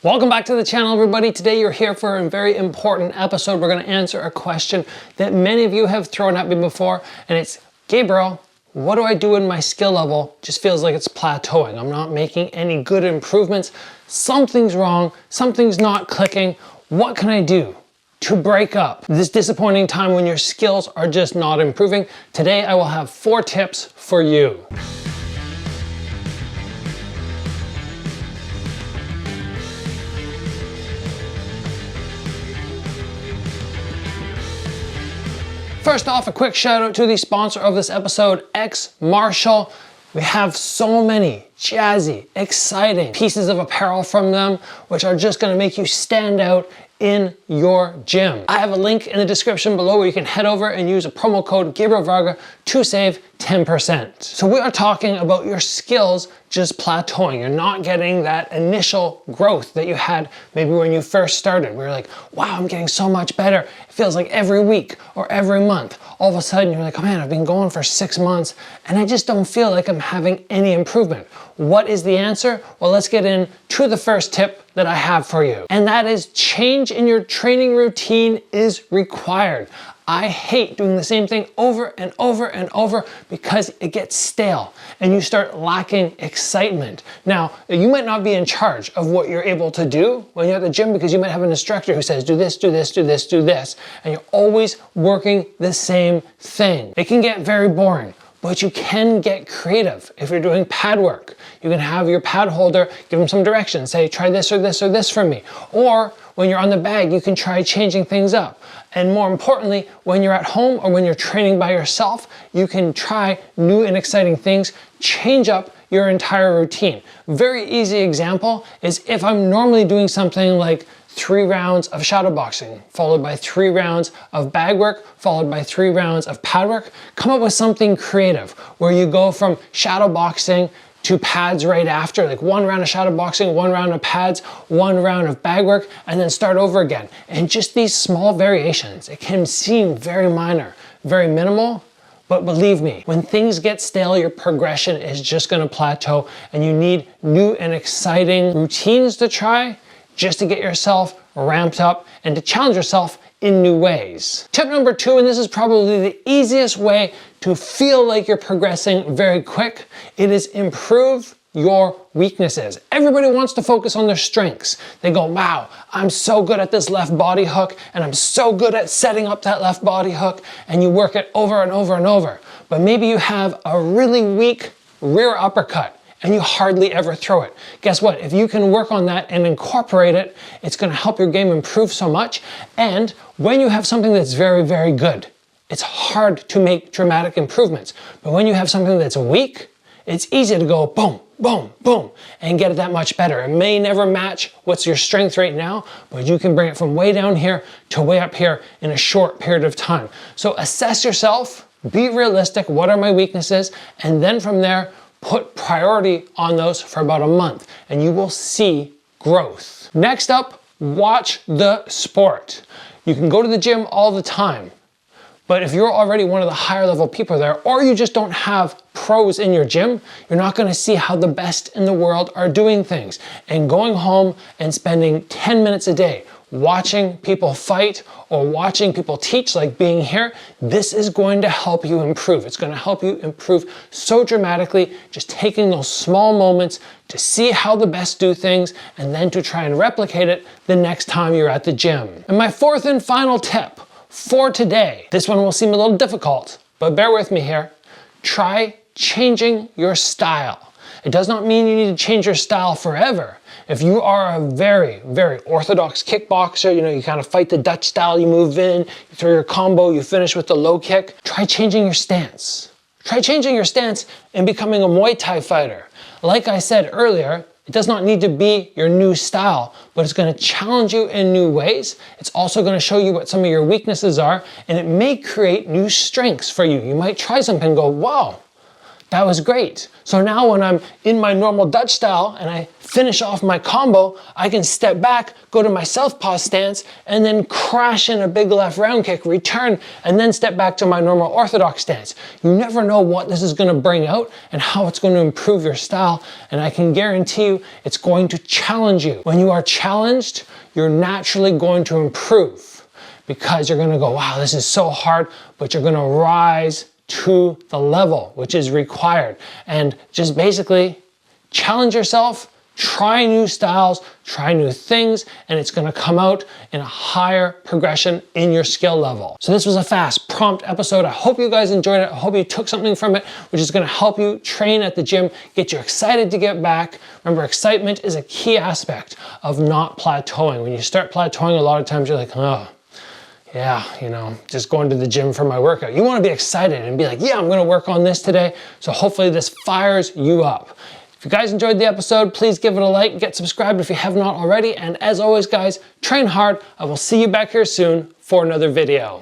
Welcome back to the channel, everybody. Today you're here for a very important episode. We're going to answer a question that many of you have thrown at me before, and it's, Gabriel, what do I do when my skill level just feels like it's plateauing? I'm not making any good improvements. Something's wrong. Something's not clicking. What can I do to break up this disappointing time when your skills are just not improving? Today I will have 4 tips for you. First off, a quick shout out to the sponsor of this episode, X Marshall. We have so many jazzy, exciting pieces of apparel from them, which are just gonna make you stand out in your gym. I have a link in the description below where you can head over and use a promo code Gabriel Varga to save 10%. So we are talking about your skills just plateauing. You're not getting that initial growth that you had maybe when you first started. We were like, wow, I'm getting so much better. It feels like every week or every month. All of a sudden you're like, oh man, I've been going for 6 months and I just don't feel like I'm having any improvement. What is the answer? Well, let's get into the first tip that I have for you. And that is change in your training routine is required. I hate doing the same thing over and over and over because it gets stale and you start lacking excitement. Now, you might not be in charge of what you're able to do when you're at the gym because you might have an instructor who says, do this, do this, do this, do this, and you're always working the same thing. It can get very boring. But you can get creative. If you're doing pad work, you can have your pad holder, give them some direction, say, try this or this or this for me. Or when you're on the bag, you can try changing things up. And more importantly, when you're at home or when you're training by yourself, you can try new and exciting things, change up your entire routine. Very easy example is if I'm normally doing something like 3 rounds of shadow boxing, followed by 3 rounds of bag work, followed by 3 rounds of pad work. Come up with something creative where you go from shadow boxing to pads right after, like 1 round of shadow boxing, 1 round of pads, 1 round of bag work, and then start over again. And just these small variations, it can seem very minor, very minimal, but believe me, when things get stale, your progression is just gonna plateau and you need new and exciting routines to try just to get yourself ramped up and to challenge yourself in new ways. Tip number 2, and this is probably the easiest way to feel like you're progressing very quick, it is improve your weaknesses. Everybody wants to focus on their strengths. They go, wow, I'm so good at this left body hook and I'm so good at setting up that left body hook, and you work it over and over and over. But maybe you have a really weak rear uppercut and you hardly ever throw it. Guess what? If you can work on that and incorporate it, it's gonna help your game improve so much. And when you have something that's very, very good, it's hard to make dramatic improvements. But when you have something that's weak, it's easy to go boom, boom, boom, and get it that much better. It may never match what's your strength right now, but you can bring it from way down here to way up here in a short period of time. So assess yourself, be realistic, what are my weaknesses, and then from there, put priority on those for about a month and you will see growth. Next up, watch the sport. You can go to the gym all the time, but if you're already one of the higher level people there, or you just don't have pros in your gym, you're not gonna see how the best in the world are doing things. And going home and spending 10 minutes a day watching people fight or watching people teach, like being here, this is going to help you improve. It's going to help you improve so dramatically, just taking those small moments to see how the best do things and then to try and replicate it the next time you're at the gym. And my 4th and final tip for today, this one will seem a little difficult, but bear with me here. Try changing your style. It does not mean you need to change your style forever. If you are a very, very orthodox kickboxer, you kind of fight the Dutch style, you move in, you throw your combo, you finish with the low kick, try changing your stance. Try changing your stance and becoming a Muay Thai fighter. Like I said earlier, it does not need to be your new style, but it's going to challenge you in new ways. It's also going to show you what some of your weaknesses are, and it may create new strengths for you. You might try something and go, wow, That was great. So now when I'm in my normal Dutch style and I finish off my combo, I can step back, go to my southpaw stance, and then crash in a big left round kick, return, and then step back to my normal orthodox stance. You never know what this is gonna bring out and how it's gonna improve your style, and I can guarantee you it's going to challenge you. When you are challenged, you're naturally going to improve because you're gonna go, wow, this is so hard, but you're gonna rise to the level which is required, and just basically challenge yourself, try new styles, try new things, and it's gonna come out in a higher progression in your skill level. So this was a fast, prompt episode. I hope you guys enjoyed it. I hope you took something from it, which is gonna help you train at the gym, get you excited to get back. Remember, excitement is a key aspect of not plateauing. When you start plateauing, a lot of times you're like, oh, yeah, you know, just going to the gym for my workout. You want to be excited and be like, yeah, I'm going to work on this today. So hopefully this fires you up. If you guys enjoyed the episode, please give it a like, get subscribed if you have not already. And as always, guys, train hard. I will see you back here soon for another video.